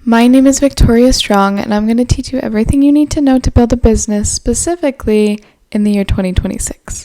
My name is Victoria Strong, and I'm going to teach you everything you need to know to build a business, specifically in the year 2026.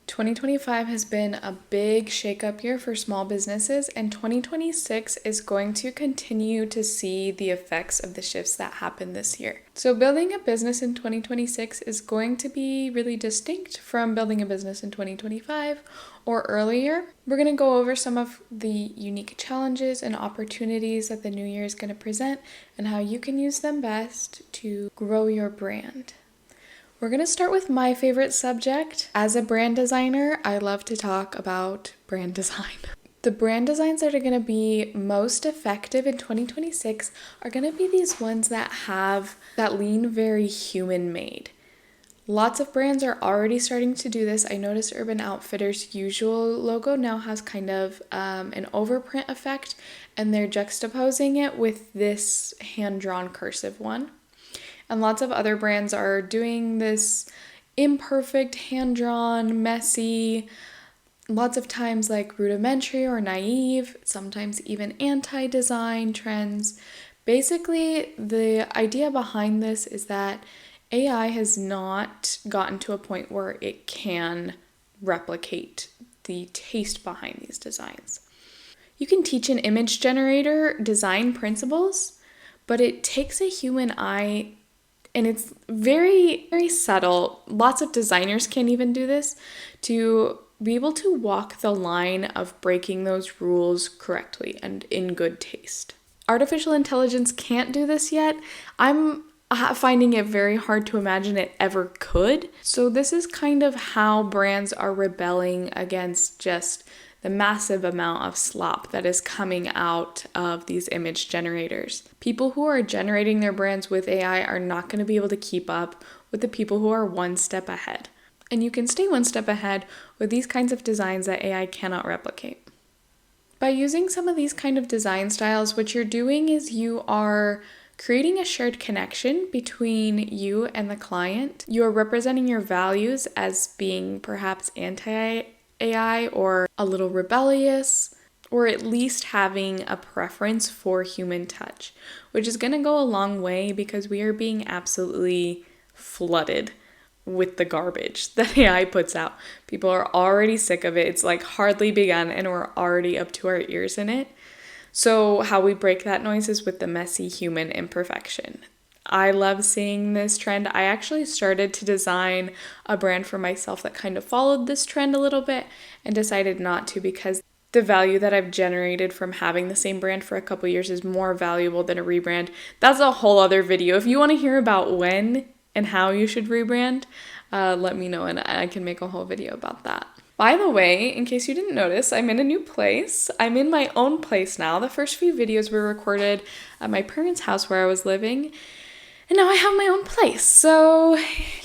2025 has been a big shakeup year for small businesses, and 2026 is going to continue to see the effects of the shifts that happened this year. So building a business in 2026 is going to be really distinct from building a business in 2025 or earlier. We're going to go over some of the unique challenges and opportunities that the new year is going to present and how you can use them best to grow your brand. We're going to start with my favorite subject. As a brand designer, I love to talk about brand design. The brand designs that are going to be most effective in 2026 are going to be these ones that lean very human-made. Lots of brands are already starting to do this. I noticed Urban Outfitters' usual logo now has kind of an overprint effect, and they're juxtaposing it with this hand-drawn cursive one. And lots of other brands are doing this imperfect, hand-drawn, messy, lots of times like rudimentary or naive, sometimes even anti-design trends. Basically, the idea behind this is that AI has not gotten to a point where it can replicate the taste behind these designs. You can teach an image generator design principles, but it takes a human eye. And it's very, very subtle. Lots of designers can't even do this, to be able to walk the line of breaking those rules correctly and in good taste. Artificial intelligence can't do this yet. I'm finding it very hard to imagine it ever could. So this is kind of how brands are rebelling against just the massive amount of slop that is coming out of these image generators. People who are generating their brands with AI are not going to be able to keep up with the people who are one step ahead. And you can stay one step ahead with these kinds of designs that AI cannot replicate. By using some of these kind of design styles, what you're doing is you are creating a shared connection between you and the client. You are representing your values as being perhaps anti-AI or a little rebellious, or at least having a preference for human touch, which is going to go a long way because we are being absolutely flooded with the garbage that AI puts out. People are already sick of it. It's like hardly begun and we're already up to our ears in it. So how we break that noise is with the messy human imperfection. I love seeing this trend. I actually started to design a brand for myself that kind of followed this trend a little bit and decided not to, because the value that I've generated from having the same brand for a couple years is more valuable than a rebrand. That's a whole other video. If you want to hear about when and how you should rebrand, let me know and I can make a whole video about that. By the way, in case you didn't notice, I'm in a new place. I'm in my own place now. The first few videos were recorded at my parents' house where I was living, and now I have my own place. So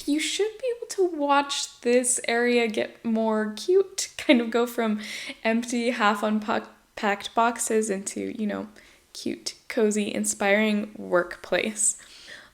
you should be able to watch this area get more cute, kind of go from empty, half unpacked boxes into, cute, cozy, inspiring workplace.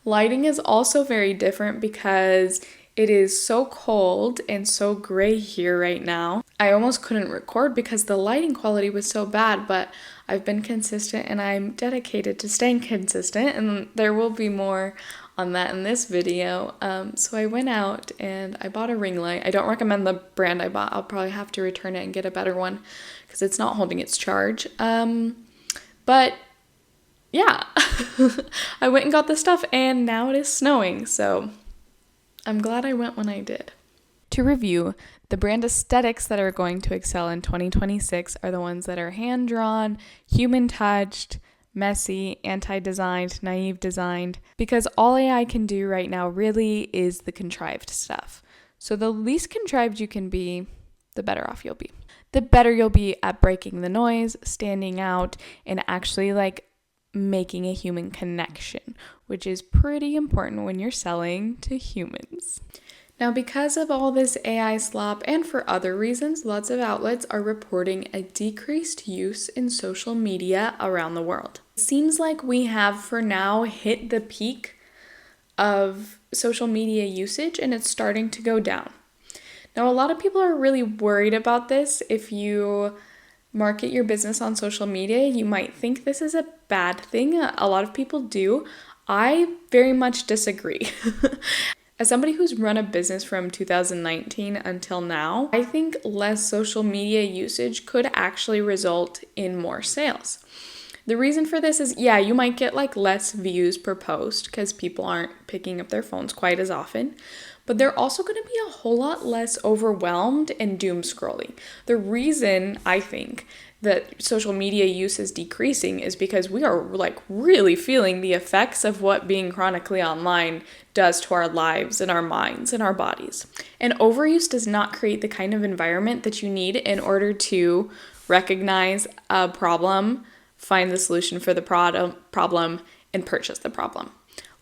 Lighting is also very different because it is so cold and so gray here right now. I almost couldn't record because the lighting quality was so bad, but I've been consistent and I'm dedicated to staying consistent, and there will be more on that in this video. So I went out and I bought a ring light. I don't recommend the brand I bought. I'll probably have to return it and get a better one because it's not holding its charge. But yeah, I went and got the stuff and now it is snowing, so I'm glad I went when I did. To review, the brand aesthetics that are going to excel in 2026 are the ones that are hand-drawn, human-touched, messy, anti-designed, naive designed, because all AI can do right now really is the contrived stuff. So the least contrived you can be, the better off you'll be. The better you'll be at breaking the noise, standing out, and actually making a human connection, which is pretty important when you're selling to humans. Now, because of all this AI slop and for other reasons, lots of outlets are reporting a decreased use in social media around the world. It seems like we have for now hit the peak of social media usage and it's starting to go down. Now, a lot of people are really worried about this. If you market your business on social media, you might think this is a bad thing. A lot of people do. I very much disagree. As somebody who's run a business from 2019 until now, I think less social media usage could actually result in more sales. The reason for this is, yeah, you might get like less views per post because people aren't picking up their phones quite as often, but they're also going to be a whole lot less overwhelmed and doom scrolling. The reason I think that social media use is decreasing is because we are like really feeling the effects of what being chronically online does to our lives and our minds and our bodies. And overuse does not create the kind of environment that you need in order to recognize a problem, find the solution for the problem, and purchase the problem.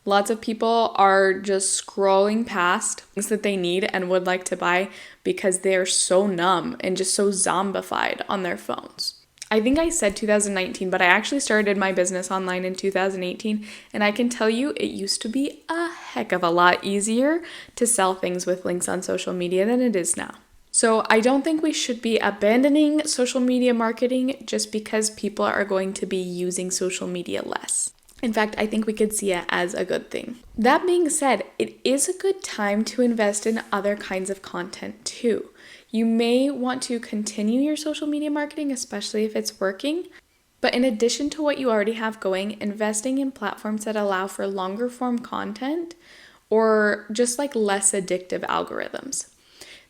Lots of people are just scrolling past things that they need and would like to buy because they're so numb and just so zombified on their phones. I think I said 2019, but I actually started my business online in 2018, and I can tell you it used to be a heck of a lot easier to sell things with links on social media than it is now. So I don't think we should be abandoning social media marketing just because people are going to be using social media less. In fact, I think we could see it as a good thing. That being said, it is a good time to invest in other kinds of content too. You may want to continue your social media marketing, especially if it's working. But in addition to what you already have going, investing in platforms that allow for longer form content or just like less addictive algorithms.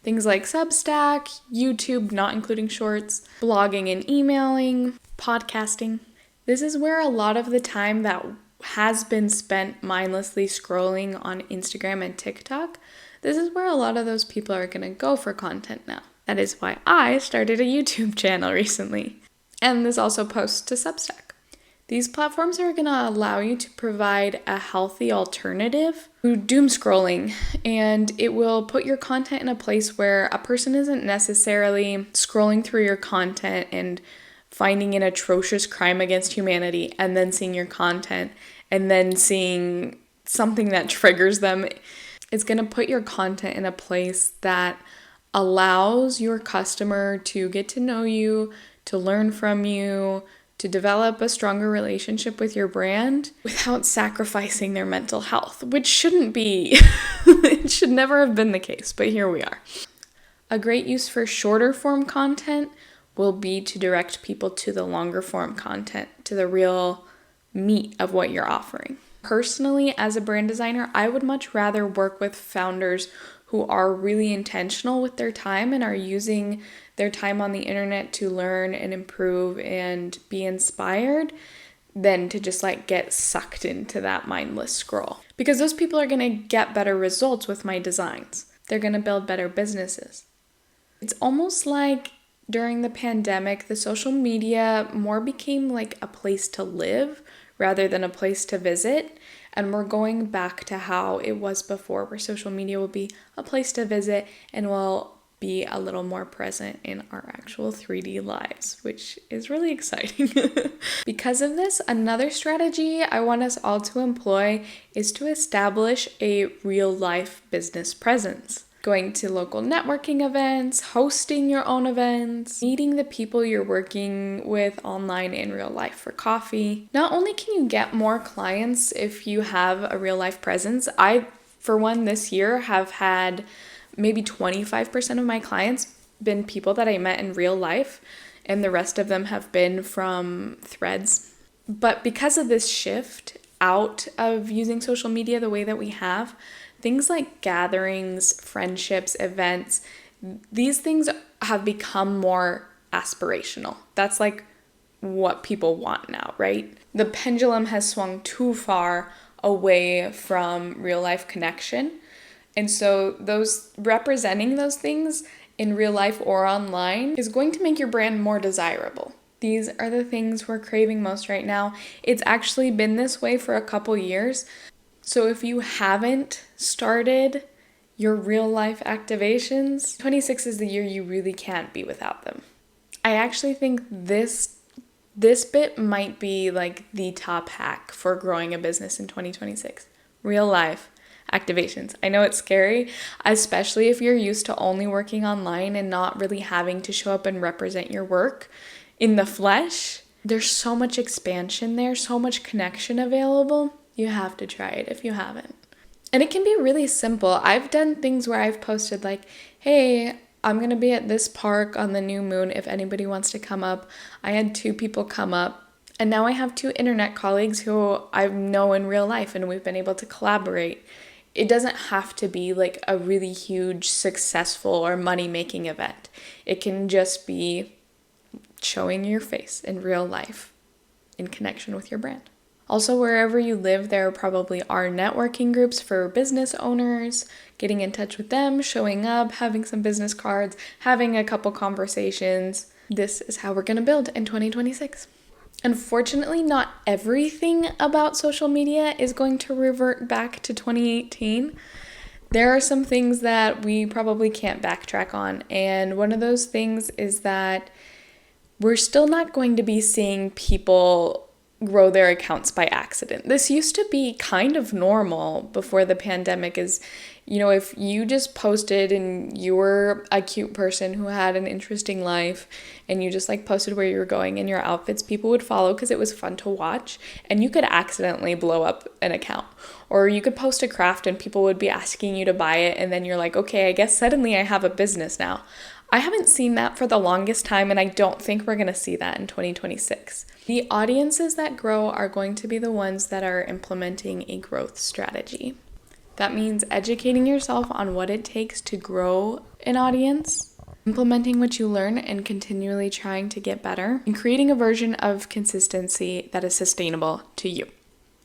Things like Substack, YouTube, not including shorts, blogging and emailing, podcasting. This is where a lot of the time that has been spent mindlessly scrolling on Instagram and TikTok, this is where a lot of those people are going to go for content now. That is why I started a YouTube channel recently. And this also posts to Substack. These platforms are going to allow you to provide a healthy alternative to doom scrolling, and it will put your content in a place where a person isn't necessarily scrolling through your content and finding an atrocious crime against humanity and then seeing your content and then seeing something that triggers them. It's going to put your content in a place that allows your customer to get to know you, to learn from you, to develop a stronger relationship with your brand without sacrificing their mental health, which shouldn't be, it should never have been the case, but here we are. A great use for shorter form content will be to direct people to the longer form content, to the real meat of what you're offering. Personally, as a brand designer, I would much rather work with founders who are really intentional with their time and are using their time on the internet to learn and improve and be inspired than to just like get sucked into that mindless scroll. Because those people are going to get better results with my designs. They're going to build better businesses. It's almost like during the pandemic, the social media more became like a place to live rather than a place to visit. And we're going back to how it was before, where social media will be a place to visit and will be a little more present in our actual 3D lives, which is really exciting. Because of this, another strategy I want us all to employ is to establish a real life business presence. Going to local networking events, hosting your own events, meeting the people you're working with online in real life for coffee. Not only can you get more clients if you have a real life presence, I, for one, this year have had maybe 25% of my clients been people that I met in real life, and the rest of them have been from threads. But because of this shift out of using social media the way that we have, things like gatherings, friendships, events, these things have become more aspirational. That's like what people want now, right? The pendulum has swung too far away from real life connection. And so representing those things in real life or online is going to make your brand more desirable. These are the things we're craving most right now. It's actually been this way for a couple years. So if you haven't started your real life activations, 26 is the year you really can't be without them. I actually think this bit might be like the top hack for growing a business in 2026. Real life activations. I know it's scary, especially if you're used to only working online and not really having to show up and represent your work in the flesh. There's so much expansion there, so much connection available. You have to try it if you haven't. And it can be really simple. I've done things where I've posted like, hey, I'm going to be at this park on the new moon if anybody wants to come up. I had 2 people come up, and now I have 2 internet colleagues who I know in real life, and we've been able to collaborate. It doesn't have to be like a really huge, successful or money-making event. It can just be showing your face in real life in connection with your brand. Also, wherever you live, there probably are networking groups for business owners, getting in touch with them, showing up, having some business cards, having a couple conversations. This is how we're going to build in 2026. Unfortunately, not everything about social media is going to revert back to 2018. There are some things that we probably can't backtrack on, and one of those things is that we're still not going to be seeing people grow their accounts by accident. This used to be kind of normal before the pandemic is, if you just posted and you were a cute person who had an interesting life and you just posted where you were going and your outfits, people would follow because it was fun to watch, and you could accidentally blow up an account. Or you could post a craft and people would be asking you to buy it, and then you're like, okay, I guess suddenly I have a business now. I haven't seen that for the longest time, and I don't think we're going to see that in 2026. The audiences that grow are going to be the ones that are implementing a growth strategy. That means educating yourself on what it takes to grow an audience, implementing what you learn and continually trying to get better, and creating a version of consistency that is sustainable to you.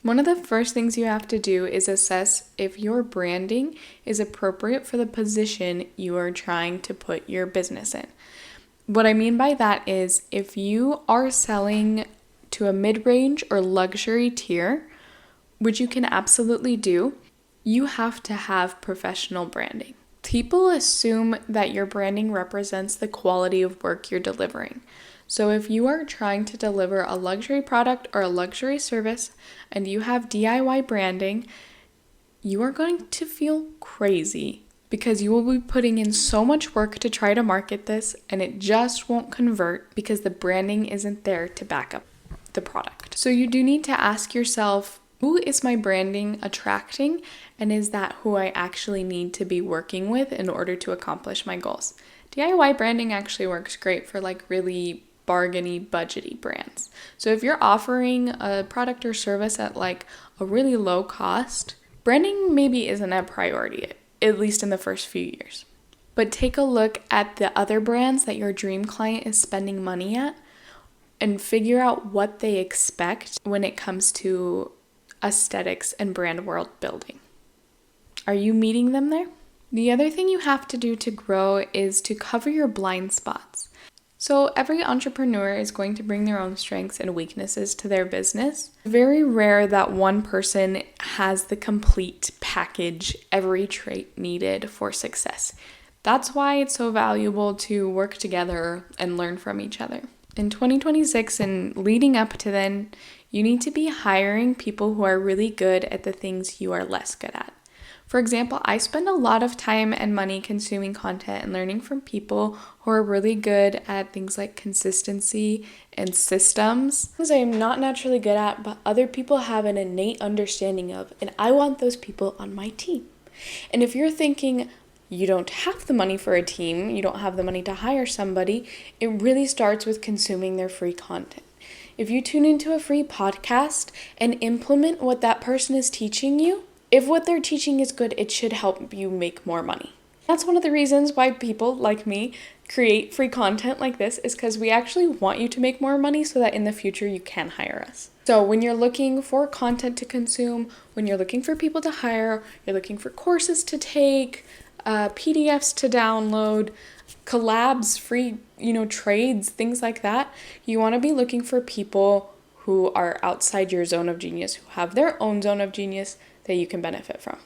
One of the first things you have to do is assess if your branding is appropriate for the position you are trying to put your business in. What I mean by that is if you are selling to a mid-range or luxury tier, which you can absolutely do, you have to have professional branding. People assume that your branding represents the quality of work you're delivering. So if you are trying to deliver a luxury product or a luxury service and you have DIY branding, you are going to feel crazy because you will be putting in so much work to try to market this, and it just won't convert because the branding isn't there to back up the product. So you do need to ask yourself, who is my branding attracting, and is that who I actually need to be working with in order to accomplish my goals? DIY branding actually works great for really bargainy, budgety brands. So if you're offering a product or service at a really low cost, branding maybe isn't a priority, at least in the first few years. But take a look at the other brands that your dream client is spending money at and figure out what they expect when it comes to aesthetics and brand world building. Are you meeting them there? The other thing you have to do to grow is to cover your blind spots. So every entrepreneur is going to bring their own strengths and weaknesses to their business. Very rare that one person has the complete package, every trait needed for success. That's why it's so valuable to work together and learn from each other. In 2026 and leading up to then, you need to be hiring people who are really good at the things you are less good at. For example, I spend a lot of time and money consuming content and learning from people who are really good at things like consistency and systems. Things I'm not naturally good at, but other people have an innate understanding of, and I want those people on my team. And if you're thinking you don't have the money for a team, you don't have the money to hire somebody, it really starts with consuming their free content. If you tune into a free podcast and implement what that person is teaching you, if what they're teaching is good, it should help you make more money. That's one of the reasons why people like me create free content like this, is because we actually want you to make more money so that in the future you can hire us. So when you're looking for content to consume, when you're looking for people to hire, you're looking for courses to take, PDFs to download, collabs, free, trades, things like that, you want to be looking for people who are outside your zone of genius, who have their own zone of genius that you can benefit from.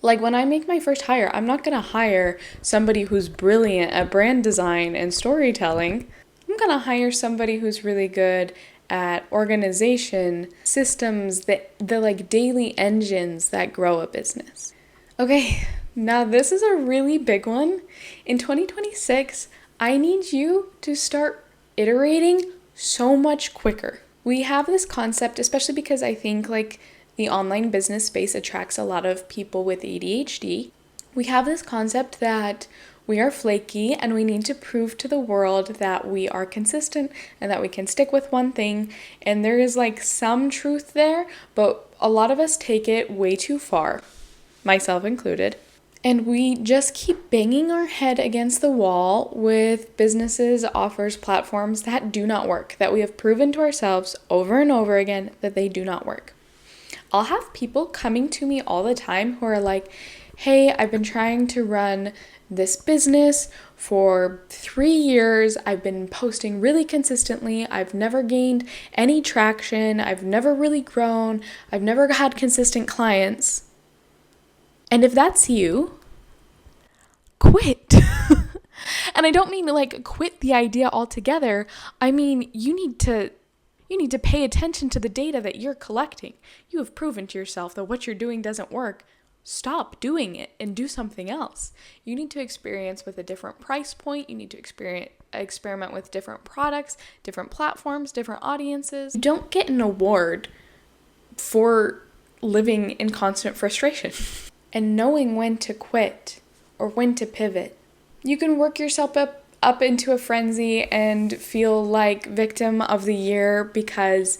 Like when I make my first hire, I'm not going to hire somebody who's brilliant at brand design and storytelling. I'm going to hire somebody who's really good at organization, systems, the daily engines that grow a business. Okay, now this is a really big one. In 2026, I need you to start iterating so much quicker. We have this concept, especially because I think like the online business space attracts a lot of people with ADHD. We have this concept that we are flaky and we need to prove to the world that we are consistent and that we can stick with one thing. And there is like some truth there, but a lot of us take it way too far, myself included. And we just keep banging our head against the wall with businesses, offers, platforms that do not work, that we have proven to ourselves over and over again that they do not work. I'll have people coming to me all the time who are like, hey, I've been trying to run this business for 3 years. I've been posting really consistently. I've never gained any traction. I've never really grown. I've never had consistent clients. And if that's you, quit. And I don't mean like quit the idea altogether. I mean, you need to pay attention to the data that you're collecting. You have proven to yourself that what you're doing doesn't work. Stop doing it and do something else. You need to experience with a different price point. You need to experiment with different products, different platforms, different audiences. You don't get an award for living in constant frustration and knowing when to quit or when to pivot. You can work yourself up into a frenzy and feel like victim of the year because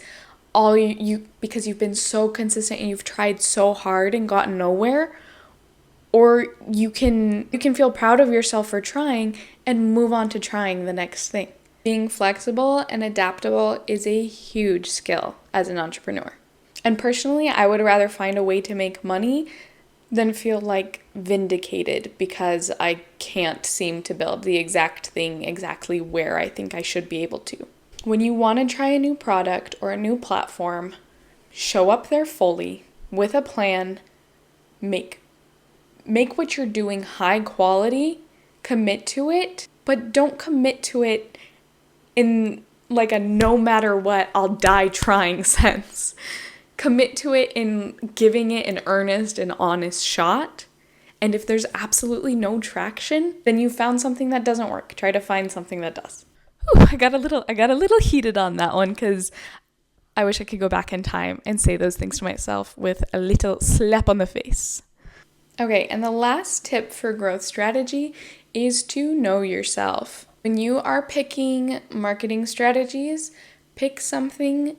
because you've been so consistent and you've tried so hard and gotten nowhere. Or you can feel proud of yourself for trying and move on to trying the next thing. Being flexible and adaptable is a huge skill as an entrepreneur. And personally, I would rather find a way to make money than feel like vindicated because I can't seem to build the exact thing exactly where I think I should be able to. When you want to try a new product or a new platform, show up there fully with a plan, make what you're doing high quality, commit to it, but don't commit to it in like a no matter what, I'll die trying sense. Commit to it in giving it an earnest and honest shot. And if there's absolutely no traction, then you found something that doesn't work. Try to find something that does. Ooh, I got a little heated on that one because I wish I could go back in time and say those things to myself with a little slap on the face. Okay, and the last tip for growth strategy is to know yourself. When you are picking marketing strategies, pick something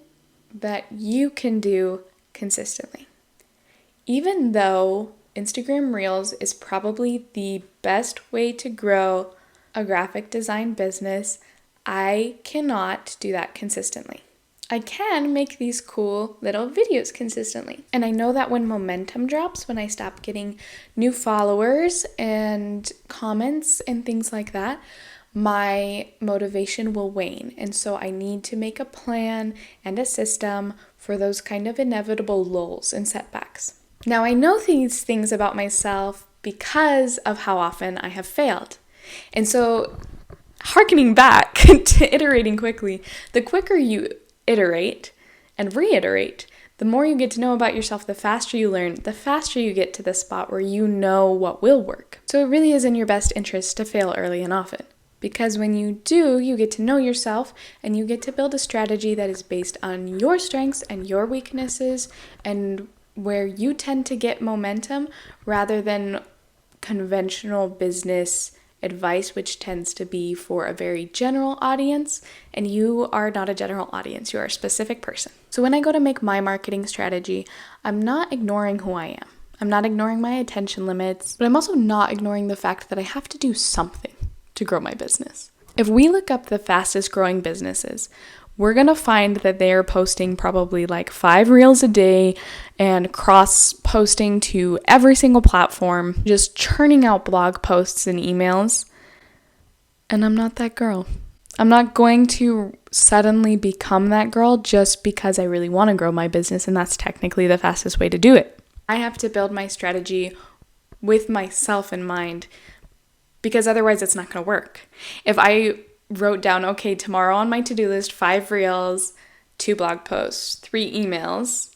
that you can do consistently. Even though Instagram Reels is probably the best way to grow a graphic design business, I cannot do that consistently. I can make these cool little videos consistently. And I know that when momentum drops, when I stop getting new followers and comments and things like that, my motivation will wane. And so I need to make a plan and a system for those kind of inevitable lulls and setbacks. Now, I know these things about myself because of how often I have failed. And so, harkening back to iterating quickly, the quicker you iterate and reiterate, the more you get to know about yourself, the faster you learn, the faster you get to the spot where you know what will work. So it really is in your best interest to fail early and often. Because when you do, you get to know yourself and you get to build a strategy that is based on your strengths and your weaknesses and where you tend to get momentum rather than conventional business advice, which tends to be for a very general audience, and you are not a general audience, you are a specific person. So when I go to make my marketing strategy, I'm not ignoring who I am. I'm not ignoring my attention limits, but I'm also not ignoring the fact that I have to do something to grow my business. If we look up the fastest growing businesses, we're going to find that they are posting probably like 5 reels a day and cross-posting to every single platform, just churning out blog posts and emails. And I'm not that girl. I'm not going to suddenly become that girl just because I really want to grow my business, and that's technically the fastest way to do it. I have to build my strategy with myself in mind because otherwise it's not going to work. If I wrote down, okay, tomorrow on my to-do list, 5 reels, 2 blog posts, 3 emails,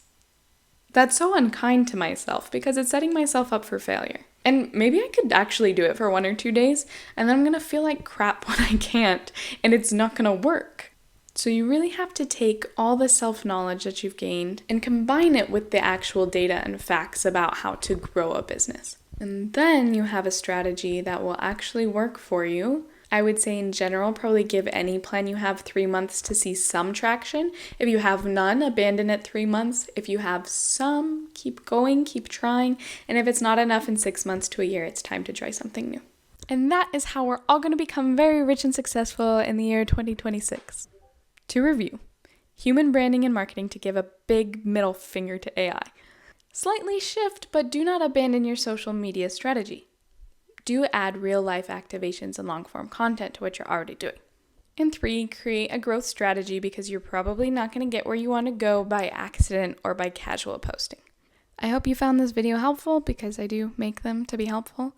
That's so unkind to myself because it's setting myself up for failure. And maybe I could actually do it for 1 or 2 days, and then I'm gonna feel like crap when I can't, and it's not gonna work. So you really have to take all the self-knowledge that you've gained and combine it with the actual data and facts about how to grow a business. And then you have a strategy that will actually work for you. I would say in general, probably give any plan you have 3 months to see some traction. If you have none, abandon it 3 months. If you have some, keep going, keep trying. And if it's not enough in 6 months to a year, it's time to try something new. And that is how we're all going to become very rich and successful in the year 2026. To review, human branding and marketing to give a big middle finger to AI. Slightly shift, but do not abandon your social media strategy. Do add real-life activations and long-form content to what you're already doing. And 3, create a growth strategy because you're probably not going to get where you want to go by accident or by casual posting. I hope you found this video helpful because I do make them to be helpful.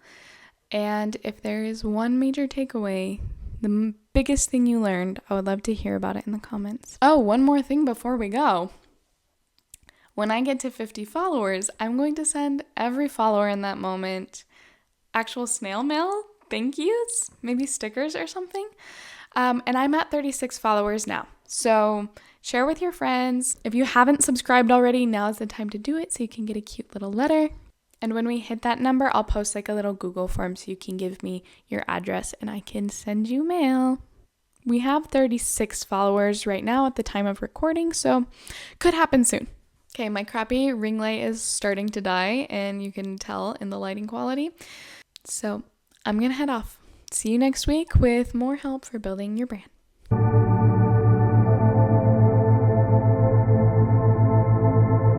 And if there is one major takeaway, the biggest thing you learned, I would love to hear about it in the comments. Oh, one more thing before we go. When I get to 50 followers, I'm going to send every follower in that moment actual snail mail, thank yous, maybe stickers or something. And I'm at 36 followers now. So share with your friends. If you haven't subscribed already, now is the time to do it so you can get a cute little letter. And when we hit that number, I'll post like a little Google form so you can give me your address and I can send you mail. We have 36 followers right now at the time of recording, so could happen soon. Okay, my crappy ring light is starting to die and you can tell in the lighting quality. So I'm going to head off. See you next week with more help for building your brand.